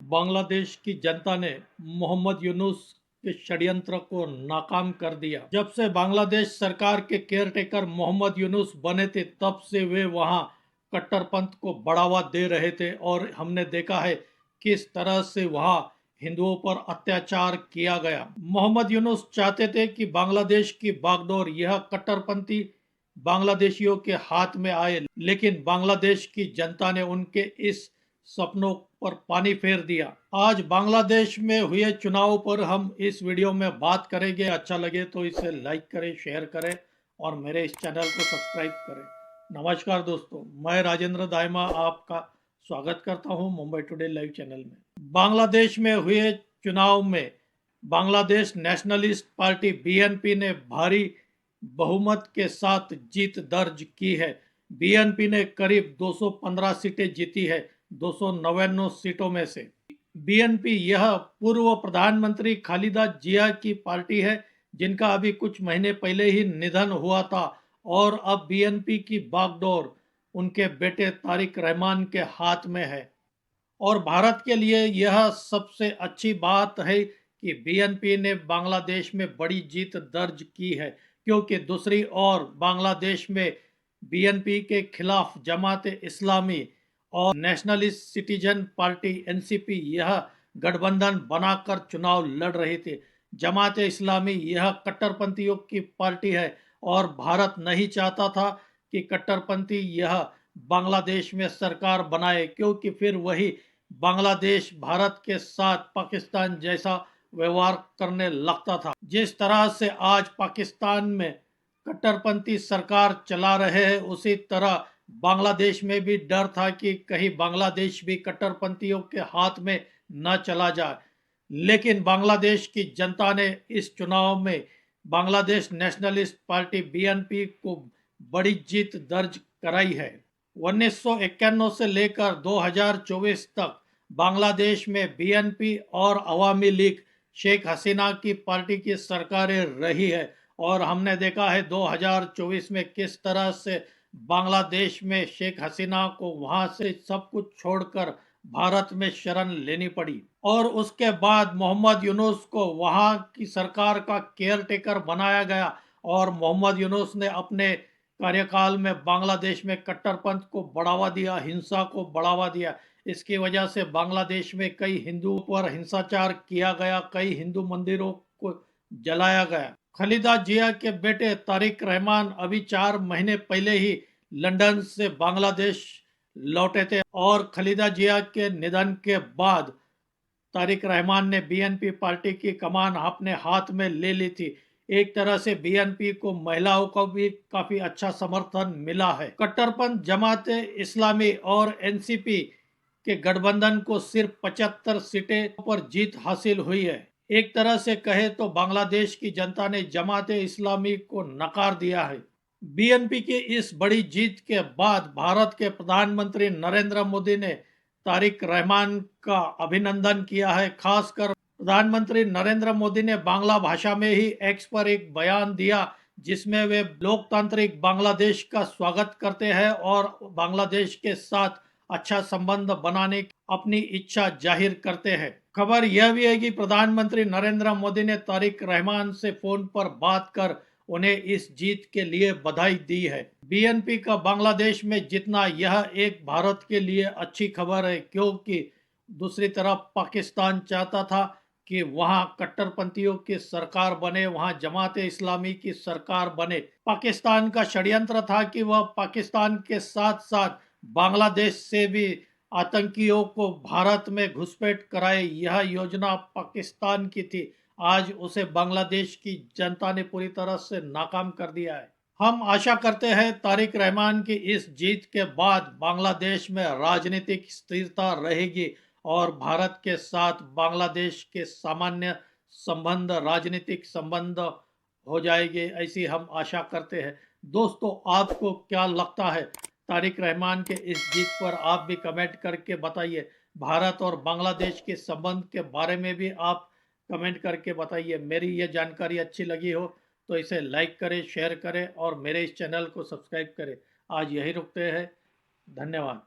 बांग्लादेश की जनता ने मोहम्मद यूनुस के षड्यंत्र को नाकाम कर दिया। जब से बांग्लादेश सरकार के केयरटेकर मोहम्मद यूनुस बने थे, तब से वे वहां कट्टरपंथ को बढ़ावा दे रहे थे और हमने देखा है किस तरह से वहां हिंदुओं पर अत्याचार किया गया। मोहम्मद यूनुस चाहते थे कि बांग्लादेश की बागडोर यह कट्टरपंथी बांग्लादेशियों के हाथ में आए, लेकिन बांग्लादेश की जनता ने उनके इस सपनों पर पानी फेर दिया। आज बांग्लादेश में हुए चुनाव पर हम इस वीडियो में बात करेंगे। अच्छा लगे तो इसे लाइक करें, शेयर करें और मेरे इस चैनल को सब्सक्राइब करें। नमस्कार दोस्तों, मैं राजेंद्र दाइमा आपका स्वागत करता हूं मुंबई टुडे लाइव चैनल में। बांग्लादेश में हुए चुनाव में बांग्लादेश नेशनलिस्ट पार्टी बीएनपी ने भारी बहुमत के साथ जीत दर्ज की है। बीएनपी ने करीब 215 सीटें जीती है 299 सीटों में से। बीएनपी यह पूर्व प्रधानमंत्री खालिदा जिया की पार्टी है, जिनका अभी कुछ महीने पहले ही निधन हुआ था और अब बीएनपी की बागडोर उनके बेटे तारिक रहमान के हाथ में है। और भारत के लिए यह सबसे अच्छी बात है कि बीएनपी ने बांग्लादेश में बड़ी जीत दर्ज की है, क्योंकि दूसरी ओर बांग्लादेश में बीएनपी के खिलाफ जमात इस्लामी और नेशनलिस्ट सिटीजन पार्टी एनसीपी यह गठबंधन बनाकर चुनाव लड़ रही थी। जमात इस्लामी यह कट्टरपंथियों की पार्टी है और भारत नहीं चाहता था कि कट्टरपंथी यह बांग्लादेश में सरकार बनाए, क्योंकि फिर वही बांग्लादेश भारत के साथ पाकिस्तान जैसा व्यवहार करने लगता था। जिस तरह से आज पाकिस्तान में कट्टरपंथी सरकार चला रहे हैं, उसी तरह बांग्लादेश में भी डर था कि कहीं बांग्लादेश भी कट्टरपंथियों के हाथ में न चला जाए। लेकिन बांग्लादेश की जनता ने इस चुनाव में बांग्लादेश नेशनलिस्ट पार्टी बीएनपी को बड़ी जीत दर्ज कराई है। 1991 से लेकर 2024 तक बांग्लादेश में बीएनपी और अवामी लीग शेख हसीना की पार्टी की सरकारें रही है और हमने देखा है 2024 में किस तरह से बांग्लादेश में शेख हसीना को वहां से सब कुछ छोड़कर भारत में शरण लेनी पड़ी और उसके बाद मोहम्मद यूनुस को वहां की सरकार का केयरटेकर बनाया गया और मोहम्मद यूनुस ने अपने कार्यकाल में बांग्लादेश में कट्टरपंथ को बढ़ावा दिया, हिंसा को बढ़ावा दिया। इसकी वजह से बांग्लादेश में कई हिंदुओं पर हिंसाचार किया गया, कई हिंदू मंदिरों को जलाया गया। खालिदा जिया के बेटे तारिक रहमान अभी 4 महीने पहले ही लंदन से बांग्लादेश लौटे थे और खालिदा जिया के निधन के बाद तारिक रहमान ने बीएनपी पार्टी की कमान अपने हाथ में ले ली थी। एक तरह से बीएनपी को महिलाओं को भी काफी अच्छा समर्थन मिला है। कट्टरपंथ जमात इस्लामी और एनसीपी के गठबंधन को सिर्फ 75 सीटें पर जीत हासिल हुई है। एक तरह से कहे तो बांग्लादेश की जनता ने जमात इस्लामी को नकार दिया है। बीएनपी की इस बड़ी जीत के बाद भारत के प्रधानमंत्री नरेंद्र मोदी ने तारिक रहमान का अभिनंदन किया है। खासकर प्रधानमंत्री नरेंद्र मोदी ने बांग्ला भाषा में ही एक्स पर एक बयान दिया, जिसमें वे लोकतांत्रिक बांग्लादेश का स्वागत करते हैं और बांग्लादेश के साथ अच्छा संबंध बनाने की अपनी इच्छा जाहिर करते हैं। खबर यह भी है कि प्रधानमंत्री नरेंद्र मोदी ने तारिक रहमान से फोन पर बात कर उन्हें इस जीत के लिए बधाई दी है। बीएनपी का बांग्लादेश में जितना यह एक भारत के लिए अच्छी खबर है, क्योंकि दूसरी तरफ पाकिस्तान चाहता था कि वहां कट्टरपंथियों की सरकार बने, वहां जमात इस्लामी की सरकार बने। पाकिस्तान का षड्यंत्र था कि वह पाकिस्तान के साथ साथ बांग्लादेश से भी आतंकियों को भारत में घुसपैठ कराए। यह योजना पाकिस्तान की थी। आज उसे बांग्लादेश की जनता ने पूरी तरह से नाकाम कर दिया है। हम आशा करते हैं तारिक रहमान की इस जीत के बाद बांग्लादेश में राजनीतिक स्थिरता रहेगी और भारत के साथ बांग्लादेश के सामान्य संबंध, राजनीतिक संबंध हो जाएंगे, ऐसी हम आशा करते हैं। दोस्तों, आपको क्या लगता है तारिक रहमान के इस जीत पर? आप भी कमेंट करके बताइए। भारत और बांग्लादेश के संबंध के बारे में भी आप कमेंट करके बताइए। मेरी ये जानकारी अच्छी लगी हो तो इसे लाइक करें, शेयर करें और मेरे इस चैनल को सब्सक्राइब करें। आज यही रुकते हैं। धन्यवाद।